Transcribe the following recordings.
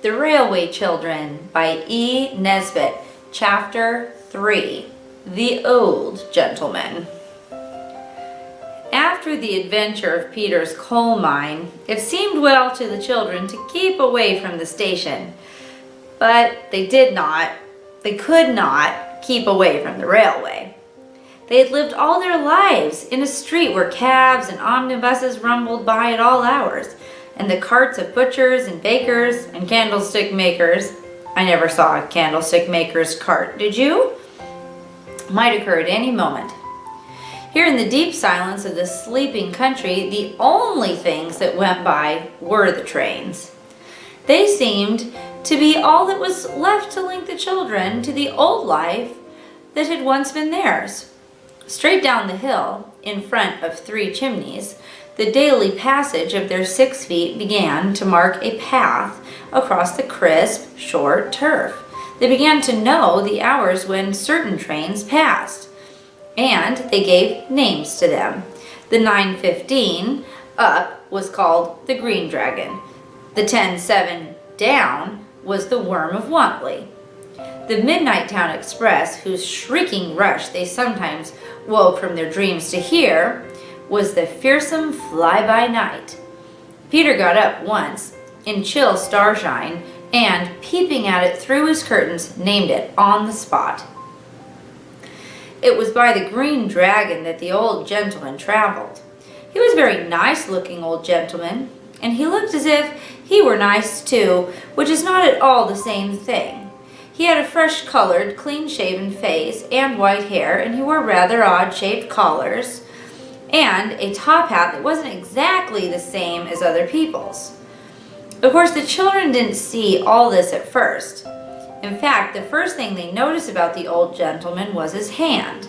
The Railway Children by E. Nesbit, Chapter 3, The Old Gentleman. After the adventure of Peter's coal mine, it seemed well to the children to keep away from the station. But they could not keep away from the railway. They had lived all their lives in a street where cabs and omnibuses rumbled by at all hours, and the carts of butchers and bakers and candlestick makers. I never saw a candlestick maker's cart, did you? Might occur at any moment. Here in the deep silence of the sleeping country, the only things that went by were the trains. They seemed to be all that was left to link the children to the old life that had once been theirs. Straight down the hill, in front of Three Chimneys, the daily passage of their 6 feet began to mark a path across the crisp, short turf. They began to know the hours when certain trains passed, and they gave names to them. The 9:15 up was called the Green Dragon. The 10:7 down was the Worm of Wantley. The Midnight Town Express, whose shrieking rush they sometimes woke from their dreams to hear, was the Fearsome Fly-by-Night. Peter got up once, in chill starshine, and, peeping at it through his curtains, named it on the spot. It was by the Green Dragon that the old gentleman traveled. He was a very nice-looking old gentleman, and he looked as if he were nice too, which is not at all the same thing. He had a fresh-colored, clean-shaven face and white hair, and he wore rather odd-shaped collars and a top hat that wasn't exactly the same as other people's. Of course, the children didn't see all this at first. In fact, the first thing they noticed about the old gentleman was his hand.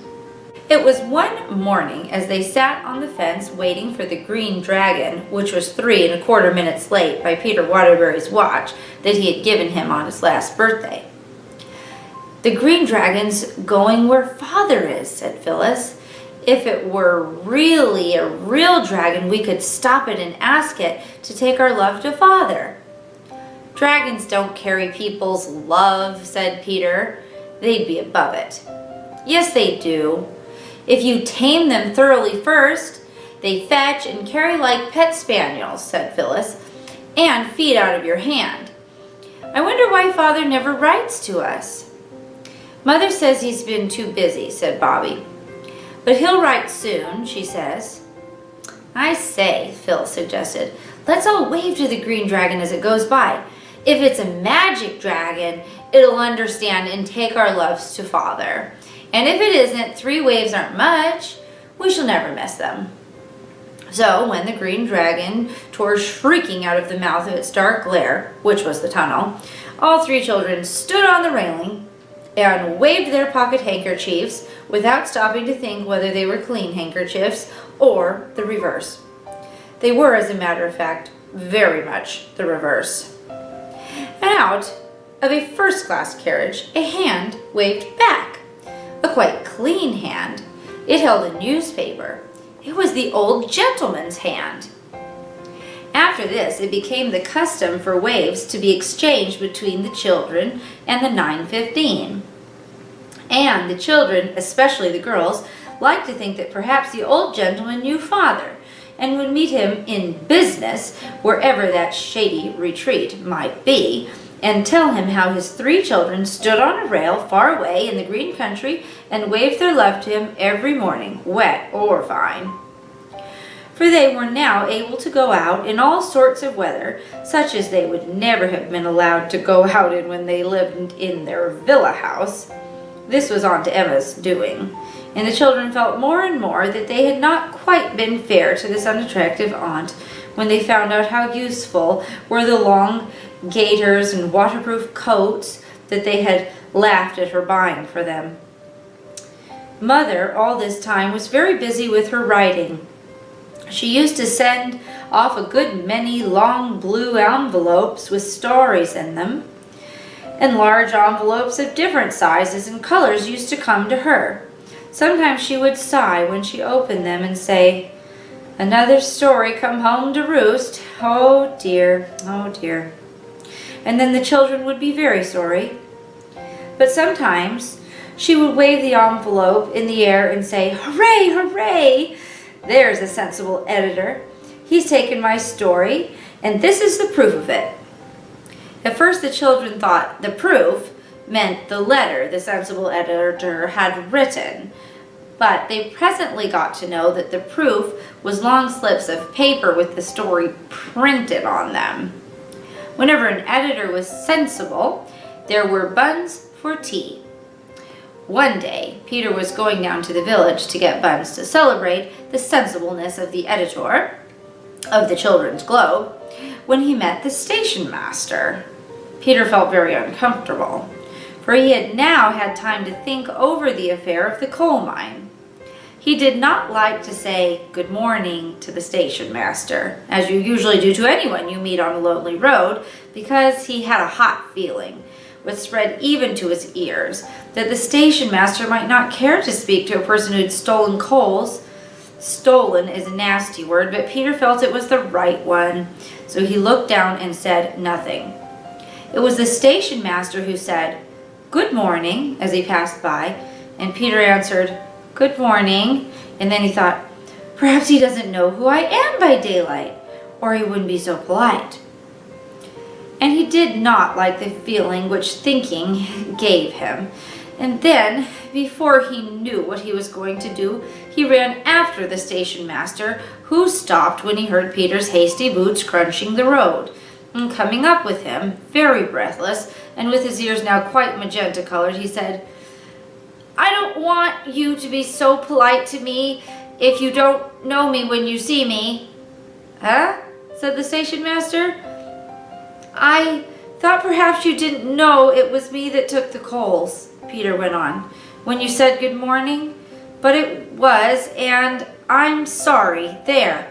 It was one morning as they sat on the fence waiting for the Green Dragon, which was 3¼ minutes late by Peter Waterbury's watch that he had given him on his last birthday. "The Green Dragon's going where Father is," said Phyllis. "If it were really a real dragon, we could stop it and ask it to take our love to Father." "Dragons don't carry people's love," said Peter. "They'd be above it." "Yes, they do. If you tame them thoroughly first. They fetch and carry like pet spaniels," said Phyllis, "and feed out of your hand. I wonder why Father never writes to us." "Mother says he's been too busy," said Bobby. "But he'll write soon, she says." "I say," Phil suggested, "let's all wave to the Green Dragon as it goes by. If it's a magic dragon, it'll understand and take our loves to Father. And if it isn't, 3 waves aren't much. We shall never miss them." So when the Green Dragon tore shrieking out of the mouth of its dark lair, which was the tunnel, all 3 children stood on the railing and waved their pocket handkerchiefs without stopping to think whether they were clean handkerchiefs or the reverse. They were, as a matter of fact, very much the reverse. And out of a first-class carriage, a hand waved back. A quite clean hand. It held a newspaper. It was the old gentleman's hand. After this, it became the custom for waves to be exchanged between the children and the 9:15. And the children, especially the girls, liked to think that perhaps the old gentleman knew Father and would meet him in business, wherever that shady retreat might be, and tell him how his 3 children stood on a rail far away in the green country and waved their love to him every morning, wet or fine. For they were now able to go out in all sorts of weather, such as they would never have been allowed to go out in when they lived in their villa house. This was Aunt Emma's doing, and the children felt more and more that they had not quite been fair to this unattractive aunt when they found out how useful were the long gaiters and waterproof coats that they had laughed at her buying for them. Mother, all this time, was very busy with her writing. She used to send off a good many long blue envelopes with stories in them, and large envelopes of different sizes and colors used to come to her. Sometimes she would sigh when she opened them and say, "Another story come home to roost. Oh dear, oh dear." and then the children would be very sorry. But sometimes she would wave the envelope in the air and say, "Hooray, hooray! There's a sensible editor. He's taken my story, and this is the proof of it." At first the children thought the proof meant the letter the sensible editor had written, but they presently got to know that the proof was long slips of paper with the story printed on them. Whenever an editor was sensible, there were buns for tea. One day, Peter was going down to the village to get buns to celebrate the sensibleness of the editor of the Children's Globe, when he met the station master. Peter felt very uncomfortable, for he had now had time to think over the affair of the coal mine. He did not like to say good morning to the station master, as you usually do to anyone you meet on a lonely road, because he had a hot feeling, which spread even to his ears, that the station master might not care to speak to a person who had stolen coals. Stolen is a nasty word, but Peter felt it was the right one, so he looked down and said nothing. It was the station master who said, "Good morning," as he passed by, and Peter answered, "Good morning," and then he thought, perhaps he doesn't know who I am by daylight, or he wouldn't be so polite. And he did not like the feeling which thinking gave him. And then, before he knew what he was going to do, he ran after the station master, who stopped when he heard Peter's hasty boots crunching the road. And coming up with him, very breathless, and with his ears now quite magenta-colored, he said, "I don't want you to be so polite to me if you don't know me when you see me." "Huh?" said the station master. "I thought perhaps you didn't know it was me that took the coals," Peter went on, "when you said good morning. But it was, and I'm sorry. There."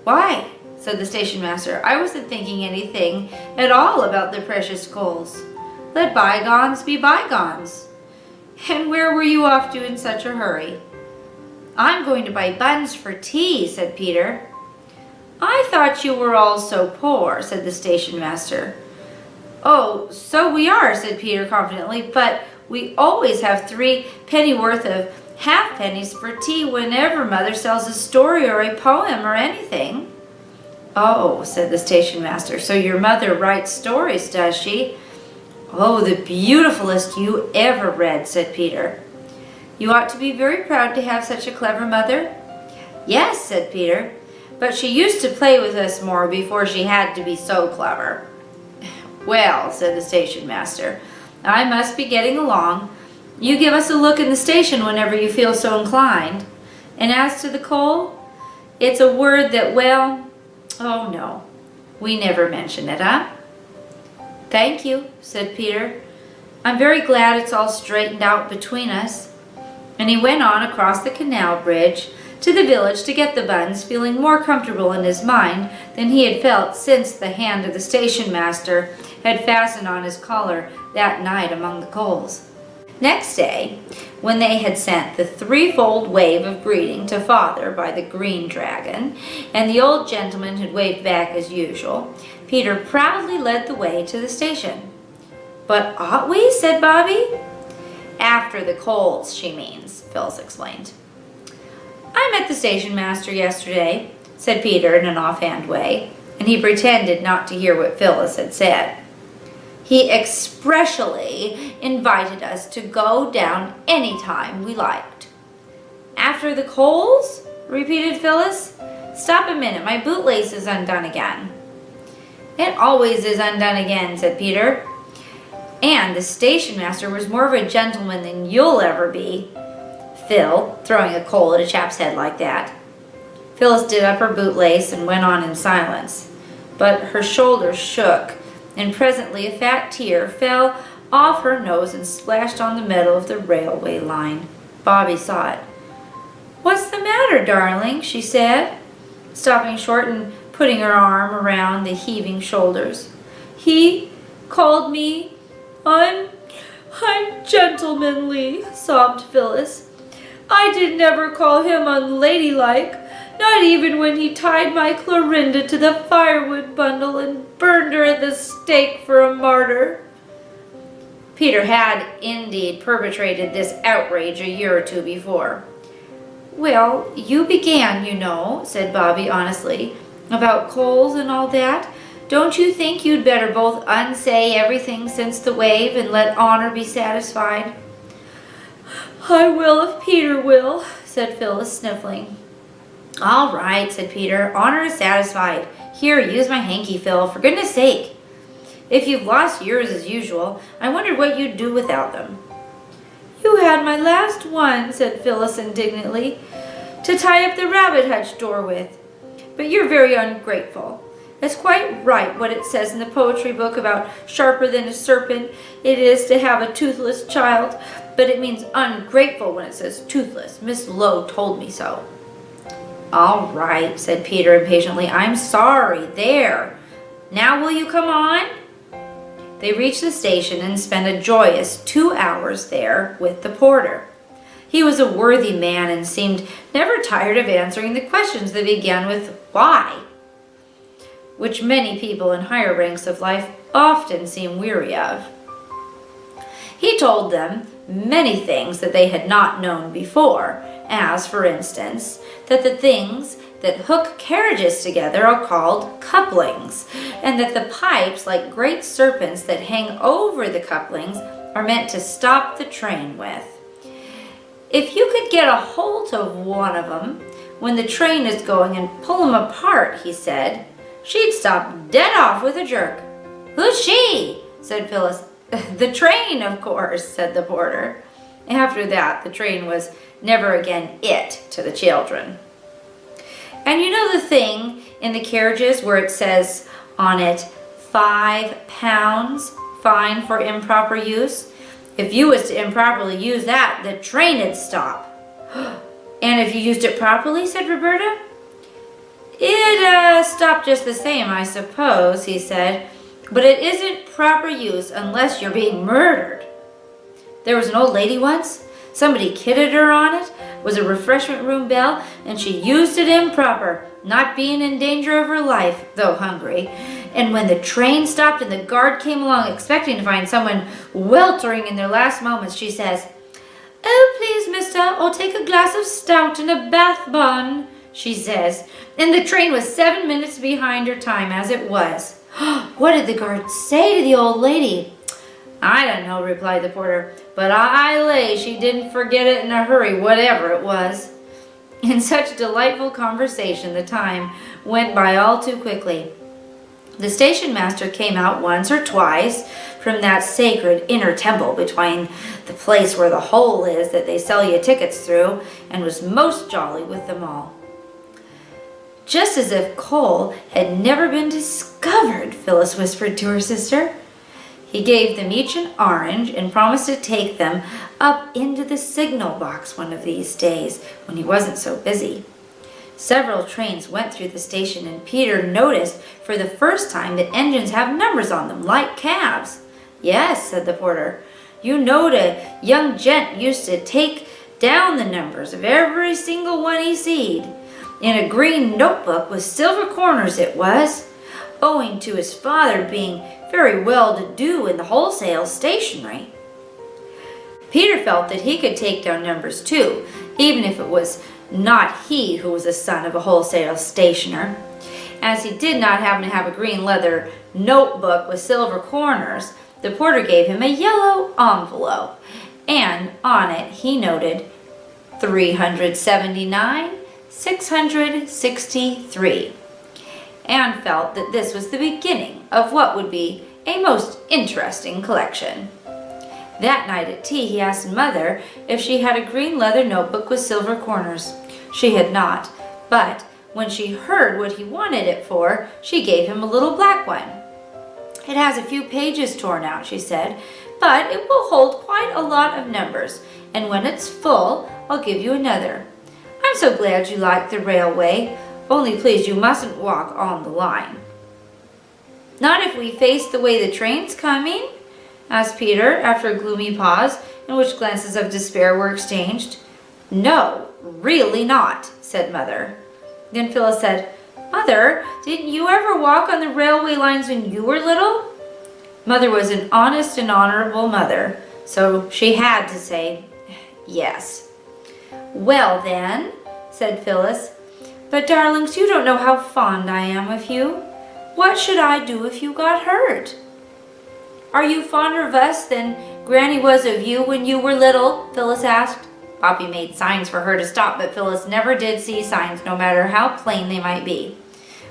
"Why?" said the station master. "I wasn't thinking anything at all about the precious coals. Let bygones be bygones." "And where were you off to in such a hurry?" "I'm going to buy buns for tea," said Peter. "I thought you were all so poor," said the station master. "Oh, so we are," said Peter confidently, "but we always have 3 pennyworth of halfpennies for tea whenever Mother sells a story or a poem or anything." "Oh," said the station master, "so your mother writes stories, does she?" "Oh, the beautifulest you ever read," said Peter. "You ought to be very proud to have such a clever mother." "Yes," said Peter, "but she used to play with us more before she had to be so clever." "Well," said the station master, "I must be getting along. You give us a look in the station whenever you feel so inclined. And as to the coal, it's a word that, well, oh no, we never mention it, huh?" "Thank you," said Peter. "I'm very glad it's all straightened out between us." And he went on across the canal bridge to the village to get the buns, feeling more comfortable in his mind than he had felt since the hand of the station master had fastened on his collar that night among the coals. Next day, when they had sent the 3-fold wave of greeting to Father by the green dragon, and the old gentleman had waved back as usual, Peter proudly led the way to the station. "But ought we?" said Bobby. "After the coals, she means," Phyllis explained. "I met the station master yesterday," said Peter in an offhand way, and he pretended not to hear what Phyllis had said. "He expressly invited us to go down any time we liked." "After the coals?" repeated Phyllis. "Stop a minute, my bootlace is undone again." "It always is undone again," said Peter. "And the station master was more of a gentleman than you'll ever be, Phil, throwing a coal at a chap's head like that." Phyllis did up her bootlace and went on in silence, but her shoulders shook, and presently a fat tear fell off her nose and splashed on the metal of the railway line. Bobby saw it. "What's the matter, darling?" she said, stopping short and putting her arm around the heaving shoulders. "He called me ungentlemanly," sobbed Phyllis. "I did never call him unladylike. Not even when he tied my Clorinda to the firewood bundle and burned her at the stake for a martyr." Peter had indeed perpetrated this outrage a year or two before. "Well, you began, you know," said Bobby honestly, "about coals and all that. Don't you think you'd better both unsay everything since the wave and let honor be satisfied?" "I will if Peter will," said Phyllis, sniffling. "All right," said Peter. "Honor is satisfied. Here, use my hanky, Phil, for goodness sake. If you've lost yours as usual, I wondered what you'd do without them." "You had my last one," said Phyllis indignantly, "to tie up the rabbit hutch door with. But you're very ungrateful. It's quite right what it says in the poetry book about sharper than a serpent it is to have a toothless child, but it means ungrateful when it says toothless. Miss Lowe told me so." "All right," said Peter impatiently. "I'm sorry. There. Now will you come on?" They reached the station and spent a joyous 2 hours there with the porter. He was a worthy man and seemed never tired of answering the questions that began with "why?", which many people in higher ranks of life often seem weary of. He told them many things that they had not known before, as, for instance, that the things that hook carriages together are called couplings, and that the pipes, like great serpents that hang over the couplings, are meant to stop the train with. If you could get a hold of one of them when the train is going and pull them apart, he said, she'd stop dead off with a jerk. "Who's she?" said Phyllis. "The train, of course," said the porter. After that, the train was never again "it" to the children. And you know the thing in the carriages where it says on it, £5 fine for improper use? If you was to improperly use that, the train'd stop. "And if you used it properly," said Roberta. "It stopped just the same, I suppose," he said. "But it isn't proper use unless you're being murdered. There was an old lady once. Somebody kidded her on it. Was a refreshment room bell, and she used it improper, not being in danger of her life, though hungry. And when the train stopped and the guard came along expecting to find someone weltering in their last moments, she says, 'Oh, please, mister, I'll take a glass of stout and a bath bun,' she says. And the train was 7 minutes behind her time as it was." "What did the guard say to the old lady?" "I don't know," replied the porter, "but I lay she didn't forget it in a hurry, whatever it was." In such delightful conversation, the time went by all too quickly. The station master came out once or twice from that sacred inner temple between the place where the hole is that they sell you tickets through, and was most jolly with them all. "Just as if coal had never been discovered," Phyllis whispered to her sister. He gave them each an orange and promised to take them up into the signal box one of these days when he wasn't so busy. Several trains went through the station, and Peter noticed for the first time that engines have numbers on them, like cabs. "Yes," said the porter. "You knowed a young gent used to take down the numbers of every single one he seed. In a green notebook with silver corners it was, owing to his father being very well-to-do in the wholesale stationery." Peter felt that he could take down numbers too, even if it was not he who was the son of a wholesale stationer. As he did not happen to have a green leather notebook with silver corners, the porter gave him a yellow envelope, and on it he noted 379,663, and felt that this was the beginning of what would be a most interesting collection. That night at tea he asked Mother if she had a green leather notebook with silver corners. She had not, but when she heard what he wanted it for, she gave him a little black one. "It has a few pages torn out," she said, "but it will hold quite a lot of numbers, and when it's full, I'll give you another. I'm so glad you like the railway, only please you mustn't walk on the line." "Not if we face the way the train's coming?" asked Peter, after a gloomy pause in which glances of despair were exchanged. "No, really not," said Mother. Then Phyllis said, "Mother, didn't you ever walk on the railway lines when you were little?" Mother was an honest and honorable mother, so she had to say yes. "Well then," said Phyllis, "but darlings, you don't know how fond I am of you. What should I do if you got hurt?" "Are you fonder of us than Granny was of you when you were little?" Phyllis asked. Bobby made signs for her to stop, but Phyllis never did see signs, no matter how plain they might be.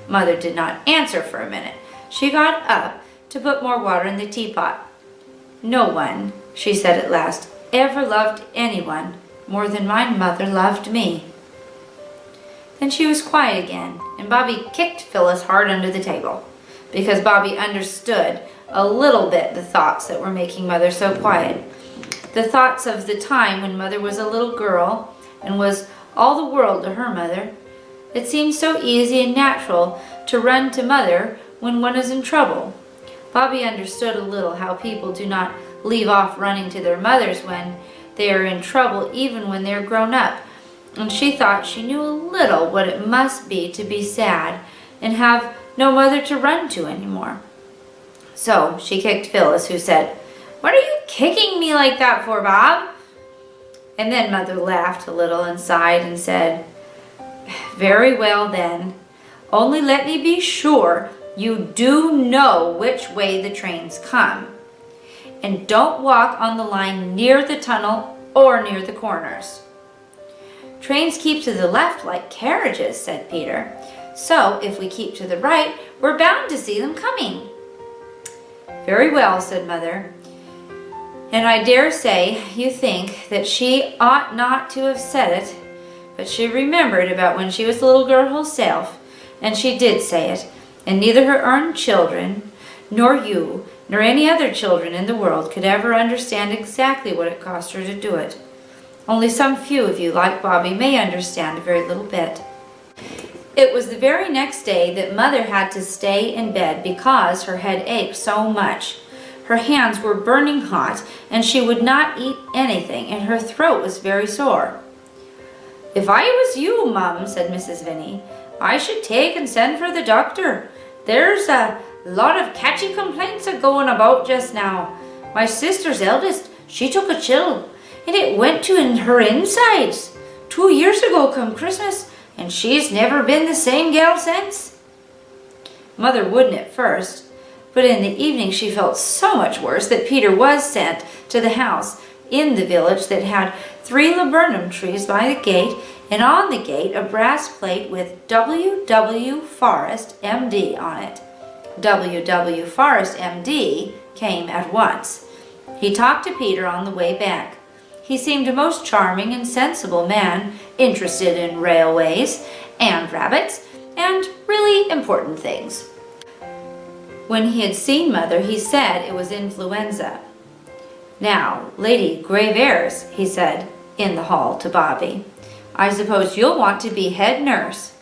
Mother did not answer for a minute. She got up to put more water in the teapot. "No one," she said at last, "ever loved anyone more than my mother loved me." Then she was quiet again, and Bobby kicked Phyllis hard under the table, because Bobby understood a little bit the thoughts that were making Mother so quiet. The thoughts of the time when Mother was a little girl and was all the world to her mother. It seemed so easy and natural to run to Mother when one is in trouble. Bobby understood a little how people do not leave off running to their mothers when they are in trouble, even when they are grown up. And she thought she knew a little what it must be to be sad and have no mother to run to anymore. So she kicked Phyllis, who said, "What are you kicking me like that for, Bob?" And then Mother laughed a little and sighed and said, "Very well then. Only let me be sure you do know which way the trains come. And don't walk on the line near the tunnel or near the corners." "Trains keep to the left like carriages," said Peter. "So if we keep to the right, we're bound to see them coming." "Very well," said Mother. And I dare say you think that she ought not to have said it, but she remembered about when she was a little girl herself, and she did say it, and neither her own children, nor you, nor any other children in the world could ever understand exactly what it cost her to do it. Only some few of you, like Bobby, may understand a very little bit. It was the very next day that Mother had to stay in bed because her head ached so much. Her hands were burning hot, and she would not eat anything, and her throat was very sore. "If I was you, Mum," said Mrs. Vinnie, "I should take and send for the doctor. There's a lot of catchy complaints a-going about just now. My sister's eldest, she took a chill, and it went to her insides 2 years ago come Christmas, and she's never been the same gal since." Mother wouldn't at first, but in the evening she felt so much worse that Peter was sent to the house in the village that had 3 laburnum trees by the gate, and on the gate a brass plate with W.W. Forrest, M.D. on it. W.W. Forrest, M.D. came at once. He talked to Peter on the way back. He seemed a most charming and sensible man, interested in railways and rabbits and really important things. When he had seen Mother, he said it was influenza. "Now, Lady Graveairs," he said in the hall to Bobby, "I suppose you'll want to be head nurse."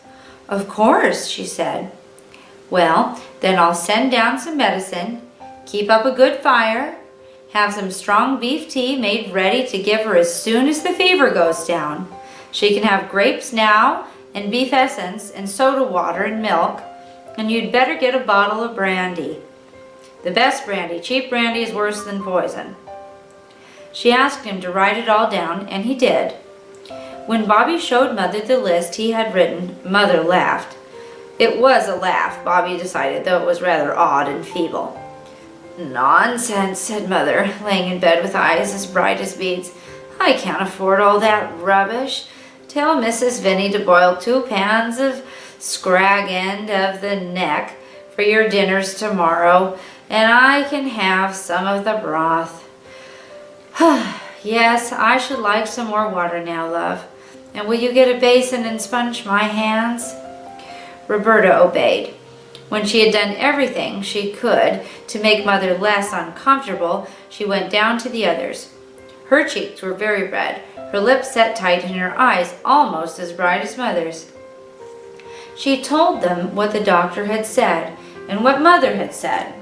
"Of course," she said. "Well, then I'll send down some medicine, keep up a good fire, have some strong beef tea made ready to give her as soon as the fever goes down. She can have grapes now, and beef essence, and soda water and milk, and you'd better get a bottle of brandy. The best brandy. Cheap brandy is worse than poison." She asked him to write it all down, and he did. When Bobby showed Mother the list he had written, Mother laughed. It was a laugh, Bobby decided, though it was rather odd and feeble. "Nonsense," said Mother, laying in bed with eyes as bright as beads. "I can't afford all that rubbish. Tell Mrs. Vinnie to boil 2 pans of scrag end of the neck for your dinners tomorrow, and I can have some of the broth. Yes, I should like some more water now, love. And will you get a basin and sponge my hands?" Roberta obeyed. When she had done everything she could to make Mother less uncomfortable, she went down to the others. Her cheeks were very red, her lips set tight, and her eyes almost as bright as Mother's. She told them what the doctor had said and what Mother had said.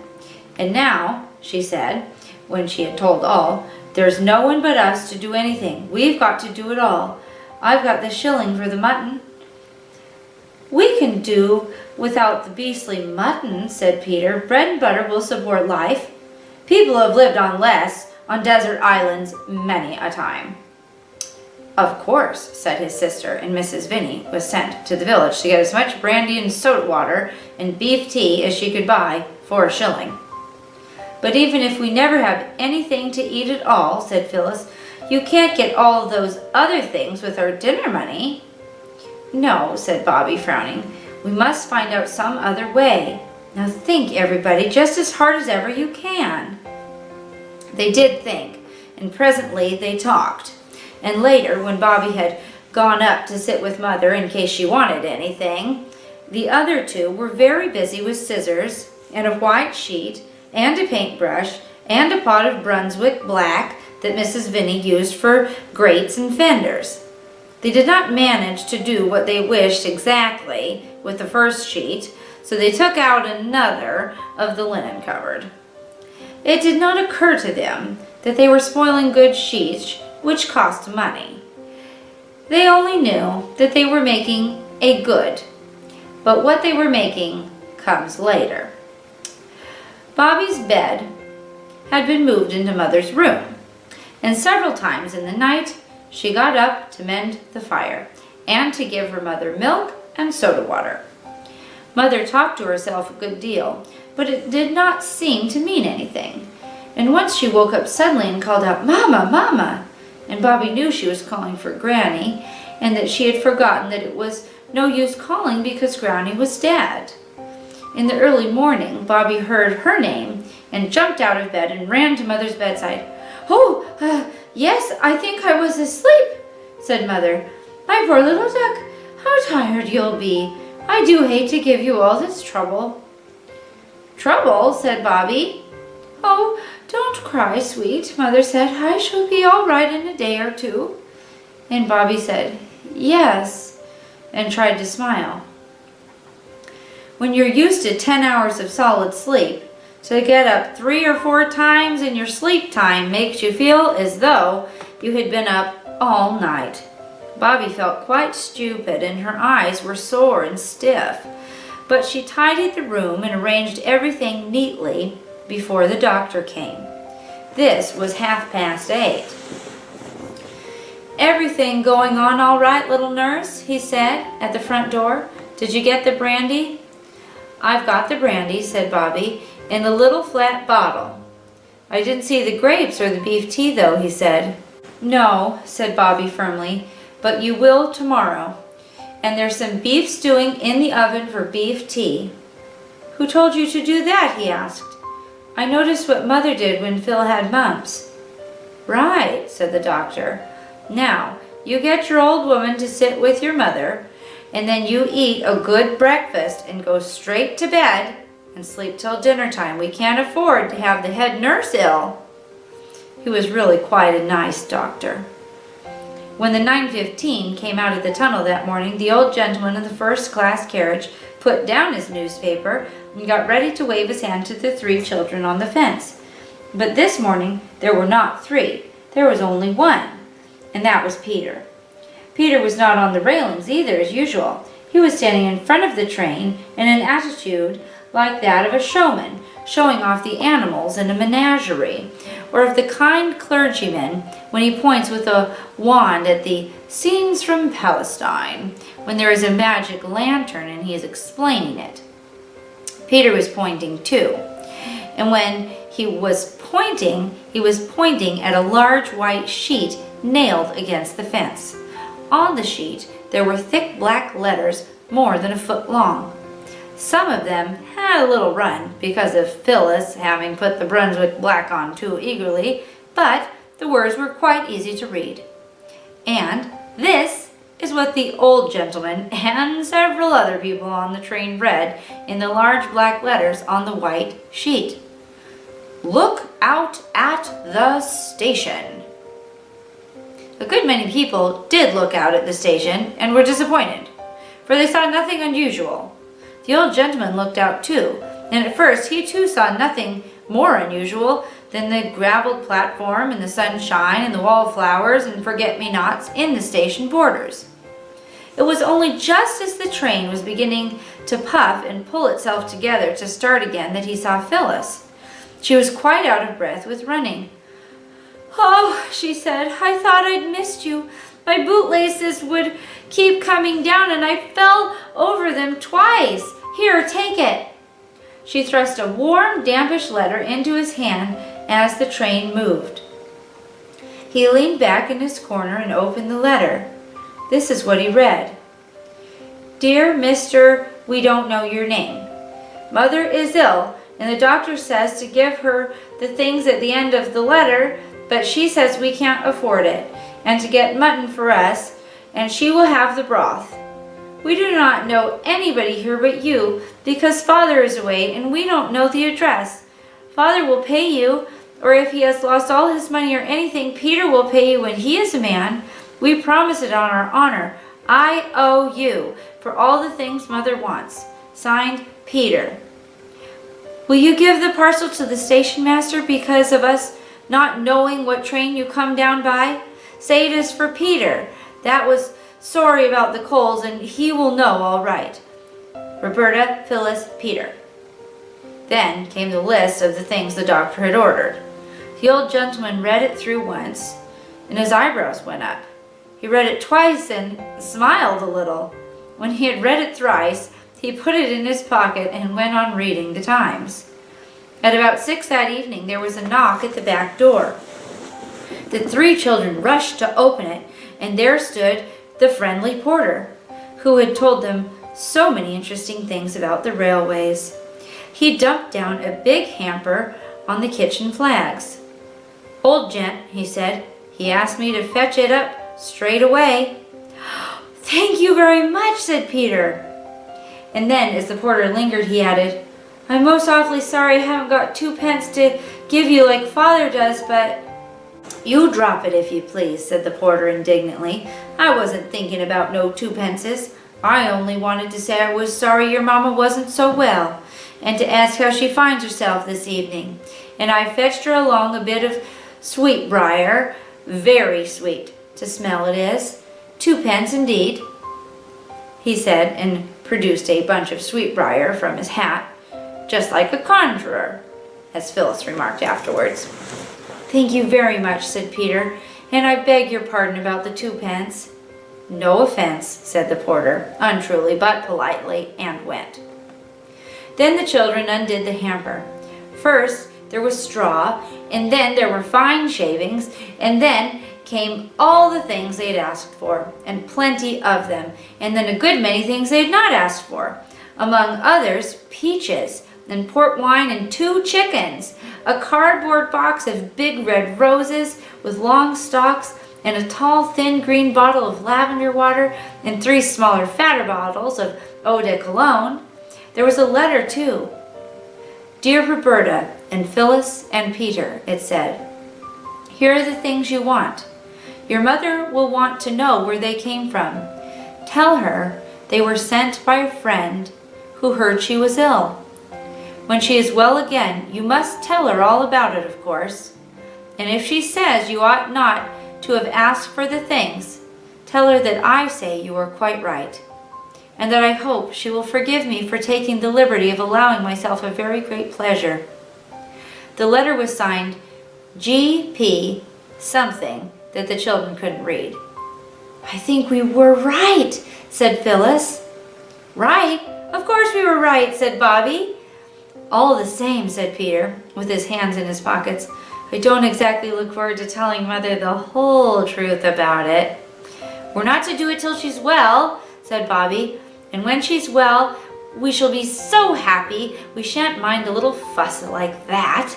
"And now," she said, when she had told all, "there's no one but us to do anything. We've got to do it all. I've got the shilling for the mutton." "We can do without the beastly mutton," said Peter. "Bread and butter will support life. People have lived on less on desert islands many a time." "Of course," said his sister, and Mrs. Vinny was sent to the village to get as much brandy and soda water and beef tea as she could buy for a shilling. "But even if we never have anything to eat at all," said Phyllis, "you can't get all of those other things with our dinner money." "No," said Bobby, frowning. "We must find out some other way. Now think, everybody, just as hard as ever you can." They did think, and presently they talked. And later, when Bobby had gone up to sit with Mother in case she wanted anything, the other two were very busy with scissors and a white sheet and a paintbrush and a pot of Brunswick black that Mrs. Vinny used for grates and fenders. They did not manage to do what they wished exactly with the first sheet, so they took out another of the linen cupboard. It did not occur to them that they were spoiling good sheets, which cost money. They only knew that they were making a good, but what they were making comes later. Bobby's bed had been moved into Mother's room, and several times in the night she got up to mend the fire and to give her mother milk and soda water. Mother talked to herself a good deal, but it did not seem to mean anything. And once she woke up suddenly and called out, "Mama, Mama!" And Bobby knew she was calling for Granny, and that she had forgotten that it was no use calling because Granny was dead. In the early morning, Bobby heard her name and jumped out of bed and ran to Mother's bedside. "Oh, yes, I think I was asleep," said Mother. "My poor little duck, how tired you'll be. I do hate to give you all this trouble." "Trouble?" said Bobby. "Oh, don't cry, sweet," Mother said. "I shall be all right in a day or two." And Bobby said, "Yes," and tried to smile. When you're used to 10 hours of solid sleep, to get up 3 or 4 times in your sleep time makes you feel as though you had been up all night. Bobby felt quite stupid and her eyes were sore and stiff, but she tidied the room and arranged everything neatly before the doctor came. This was 8:30. "Everything going on all right, little nurse?" he said at the front door. "Did you get the brandy?" "I've got the brandy," said Bobby, "in the little flat bottle." "I didn't see the grapes or the beef tea though," he said. "No," said Bobby firmly, "but you will tomorrow. And there's some beef stewing in the oven for beef tea." "Who told you to do that?" he asked. "I noticed what Mother did when Phil had mumps." "Right," said the doctor. "Now, you get your old woman to sit with your mother, and then you eat a good breakfast and go straight to bed and sleep till dinner time. We can't afford to have the head nurse ill." He was really quite a nice doctor. When the 9:15 came out of the tunnel that morning, the old gentleman in the first-class carriage put down his newspaper and got ready to wave his hand to the 3 children on the fence. But this morning there were not 3. There was only 1, and that was Peter. Peter was not on the railings either, as usual. He was standing in front of the train in an attitude like that of a showman, showing off the animals in a menagerie, or of the kind clergyman when he points with a wand at the scenes from Palestine, when there is a magic lantern and he is explaining it. Peter was pointing too, and when he was pointing at a large white sheet nailed against the fence. On the sheet there were thick black letters more than a foot long. Some of them had a little run because of Phyllis having put the Brunswick black on too eagerly, but the words were quite easy to read. And this is what the old gentleman and several other people on the train read in the large black letters on the white sheet. "Look out at the station." A good many people did look out at the station and were disappointed, for they saw nothing unusual. The old gentleman looked out too, and at first he too saw nothing more unusual than the gravelled platform and the sunshine and the wallflowers and forget-me-nots in the station borders. It was only just as the train was beginning to puff and pull itself together to start again that he saw Phyllis. She was quite out of breath with running. "Oh," she said, "I thought I'd missed you. My bootlaces would keep coming down and I fell over them twice. Here, take it." She thrust a warm, dampish letter into his hand as the train moved. He leaned back in his corner and opened the letter. This is what he read. "Dear Mr. We don't know your name. Mother is ill and the doctor says to give her the things at the end of the letter, but she says we can't afford it, and to get mutton for us, and she will have the broth. We do not know anybody here but you, because Father is away and we don't know the address. Father will pay you, or if he has lost all his money or anything, Peter will pay you when he is a man. We promise it on our honor. I owe you for all the things Mother wants. Signed, Peter." "Will you give the parcel to the station master because of us not knowing what train you come down by? Say it is for Peter. That was sorry about the coals and he will know all right. Roberta, Phyllis, Peter." Then came the list of the things the doctor had ordered. The old gentleman read it through once and his eyebrows went up. He read it twice and smiled a little. When he had read it thrice, he put it in his pocket and went on reading the Times. At about 6 that evening, there was a knock at the back door. The three children rushed to open it, and there stood the friendly porter, who had told them so many interesting things about the railways. He dumped down a big hamper on the kitchen flags. "Old gent," he said, "he asked me to fetch it up straight away." "Thank you very much," said Peter. And then, as the porter lingered, he added, "I'm most awfully sorry I haven't got 2 pence to give you like Father does, but—" "You drop it if you please," said the porter indignantly. "I wasn't thinking about no 2 pences. I only wanted to say I was sorry your mamma wasn't so well, and to ask how she finds herself this evening. And I fetched her along a bit of sweetbriar, very sweet to smell it is. 2 pence indeed," he said, and produced a bunch of sweetbriar from his hat, "just like a conjurer," as Phyllis remarked afterwards. "Thank you very much," said Peter, "and I beg your pardon about the 2 pence. "No offense," said the porter, untruly but politely, and went. Then the children undid the hamper. First there was straw, and then there were fine shavings, and then came all the things they had asked for, and plenty of them, and then a good many things they had not asked for. Among others, peaches, and port wine, and 2 chickens, a cardboard box of big red roses with long stalks, and a tall, thin green bottle of lavender water, and 3 smaller, fatter bottles of eau de cologne. There was a letter, too. "Dear Roberta and Phyllis and Peter," it said, "here are the things you want. Your mother will want to know where they came from. Tell her they were sent by a friend who heard she was ill. When she is well again, you must tell her all about it, of course. And if she says you ought not to have asked for the things, tell her that I say you are quite right, and that I hope she will forgive me for taking the liberty of allowing myself a very great pleasure." The letter was signed G.P. something that the children couldn't read. "I think we were right," said Phyllis. "Right? Of course we were right," said Bobby. "All the same," said Peter, with his hands in his pockets, "I don't exactly look forward to telling Mother the whole truth about it." "We're not to do it till she's well," said Bobby, "and when she's well, we shall be so happy we shan't mind a little fuss like that.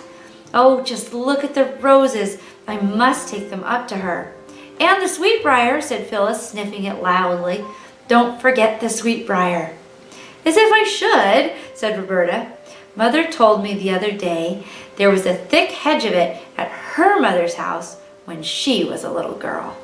Oh, just look at the roses. I must take them up to her. And the sweetbriar," said Phyllis, sniffing it loudly. "Don't forget the sweetbriar." "As if I should," said Roberta. "Mother told me the other day there was a thick hedge of it at her mother's house when she was a little girl."